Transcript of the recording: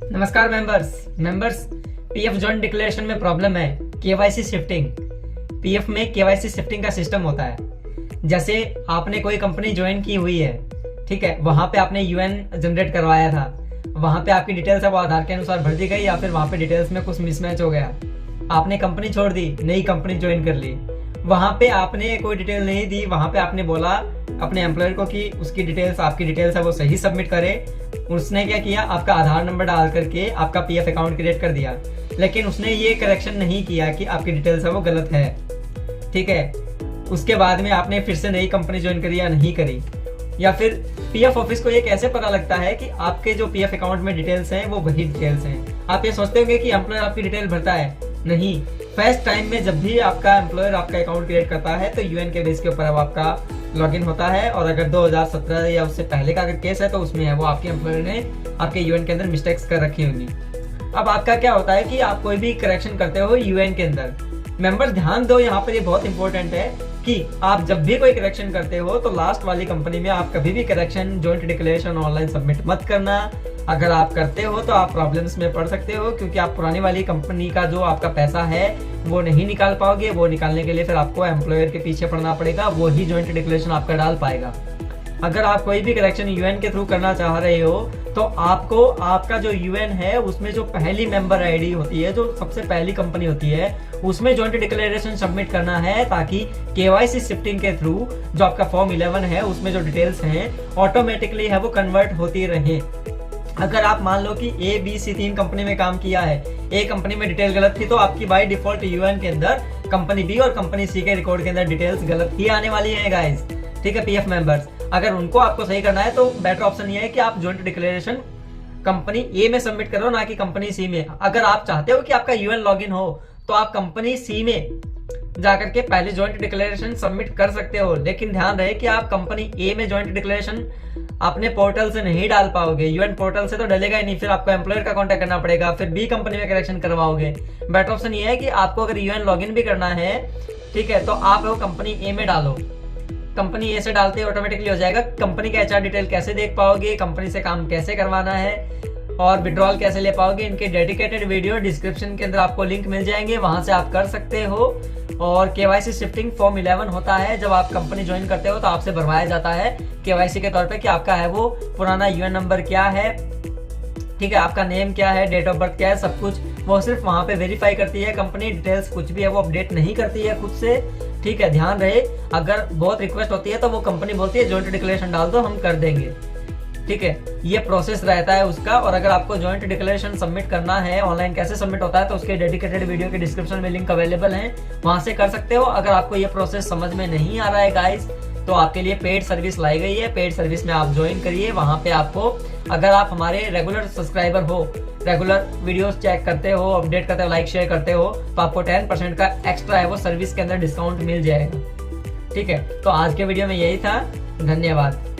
नमस्कार members PF joint declaration में problem है केवाईसी शिफ्टिंग। पीएफ में केवाईसी शिफ्टिंग का सिस्टम होता है। जैसे आपने कोई कंपनी ज्वाइन की हुई है, ठीक है, वहां पे आपने यूएन जनरेट करवाया था, वहां पे आपकी डिटेल्स है वो आधार के अनुसार भर दी गई, या फिर वहां पे डिटेल्स में कुछ मिसमैच हो गया, आपने कंपनी छोड़ दी, नई कंपनी ज्वाइन कर ली, वहां पे आपने कोई डिटेल नहीं दी, वहां पे आपने बोला अपने एम्प्लॉयर को कि उसकी डिटेल्स, आपकी डिटेल्स है वो सही सबमिट करे। उसने क्या किया, आपका आधार नंबर डाल करके आपका पीएफ अकाउंट क्रिएट कर दिया, लेकिन उसने ये करेक्शन नहीं किया कि आपकी डिटेल्स है वो गलत है, ठीक है। उसके बाद में आपने फिर से नई कंपनी ज्वाइन करी या नहीं करी, या फिर पीएफ ऑफिस को ये कैसे पता लगता है कि आपके जो पीएफ अकाउंट में डिटेल्स हैं वो वही डिटेल्स हैं। आप ये सोचते होंगे कि एम्प्लॉयर आपकी डिटेल भरता है, नहीं। फर्स्ट टाइम में जब भी आपका एम्प्लॉयर आपका अकाउंट क्रिएट करता है तो यूएन के बेस के ऊपर अब आपका लॉगिन होता है, और अगर 2017 या उससे पहले का अगर केस है तो उसमें है वो आपके एम्प्लॉयर ने आपके यूएन के अंदर मिस्टेक्स कर रखी होंगी। अब आपका क्या होता है कि आप कोई भी करेक्शन करते हो यूएन के अंदर, मेंबर्स ध्यान दो, यहाँ पर ये बहुत इंपॉर्टेंट है कि आप जब भी कोई करेक्शन करते हो तो लास्ट वाली कंपनी में आप कभी भी correction joint declaration online submit मत करना। अगर आप करते हो तो आप प्रॉब्लम्स में पड़ सकते हो, क्योंकि आप पुरानी वाली कंपनी का जो आपका पैसा है वो नहीं निकाल पाओगे। वो निकालने के लिए फिर आपको एम्प्लॉयर के पीछे पड़ना पड़ेगा, वो ही जॉइंट डिक्लेरेशन आपका डाल पाएगा। अगर आप कोई भी करेक्शन यूएन के थ्रू करना चाह रहे हो तो आपको आपका जो यूएन है उसमें जो पहली मेंबर आईडी होती है, जो सबसे पहली कंपनी होती है, उसमें जॉइंट डिक्लेरेशन सबमिट करना है, ताकि केवाईसी शिफ्टिंग के थ्रू जो आपका फॉर्म 11 है उसमें जो डिटेल्स हैं ऑटोमेटिकली है वो कन्वर्ट होती रहे। अगर आप मान लो कि ए बी सी 3 कंपनी में काम किया है, ए कंपनी में डिटेल गलत थी तो आपकी बाय डिफॉल्ट यूएन के अंदर कंपनी बी और कंपनी सी के रिकॉर्ड के अंदर डिटेल्स गलत ही आने वाली है गाइस, ठीक है। पीएफ मेंबर्स, अगर उनको आपको सही करना है तो बेटर ऑप्शन ये है कि आप जॉइंट डिक्लेरेशन कंपनी ए में सबमिट करो, ना कि कंपनी सी में। अगर आप चाहते हो कि आपका यूएन लॉगिन हो तो आप कंपनी सी में जाकर के पहले जॉइंट डिक्लेरेशन सबमिट कर सकते हो, लेकिन ध्यान रहे कि आप कंपनी ए में जॉइंट डिक्लेरेशन अपने पोर्टल से नहीं डाल पाओगे। यूएन पोर्टल से तो डलेगा ही नहीं, फिर आपको एम्प्लॉयर का कांटेक्ट करना पड़ेगा, फिर बी कंपनी में करेक्शन करवाओगे। बेटर ऑप्शन ये है कि आपको अगर यूएन लॉगिन भी करना है, ठीक है, तो आप वो कंपनी ए में डालो। कंपनी ए से डालते ऑटोमेटिकली हो जाएगा। कंपनी का एचआर डिटेल कैसे देख पाओगे, कंपनी से काम कैसे करवाना है और विड्रॉल कैसे ले पाओगे, इनके डेडिकेटेड वीडियो डिस्क्रिप्शन के अंदर आपको लिंक मिल जाएंगे, वहां से आप कर सकते हो। और केवाईसी शिफ्टिंग फॉर्म 11 होता है, जब आप कंपनी ज्वाइन करते हो तो आपसे भरवाया जाता है केवाईसी के तौर पे कि आपका है वो पुराना यूएन नंबर क्या है, ठीक है, आपका नेम क्या है, डेट ऑफ बर्थ क्या है, सब कुछ वो सिर्फ वहां पे वेरीफाई करती है। कंपनी डिटेल्स कुछ भी है वो अपडेट नहीं करती है खुद से, ठीक है। ध्यान रहे, अगर बहुत रिक्वेस्ट होती है तो वो कंपनी बोलती है जॉइंट डिक्लेरेशन डाल दो, हम कर देंगे, ठीक है। ये प्रोसेस रहता है उसका। और अगर आपको जॉइंट डिक्लेरेशन सबमिट करना है ऑनलाइन, कैसे सबमिट होता है, तो उसके डेडिकेटेड वीडियो के डिस्क्रिप्शन में लिंक अवेलेबल है, वहां से कर सकते हो। अगर आपको ये प्रोसेस समझ में नहीं आ रहा है गाइस, तो आपके लिए पेड सर्विस लाई गई है, पेड सर्विस में आप ज्वाइन करिए। वहां पे आपको, अगर आप हमारे रेगुलर सब्सक्राइबर हो, रेगुलर वीडियोस चेक करते हो, अपडेट करते हो, लाइक शेयर करते हो, तो आपको 10% का एक्स्ट्रा है वो सर्विस के अंदर डिस्काउंट मिल जाएगा, ठीक है। तो आज के वीडियो में यही था, धन्यवाद।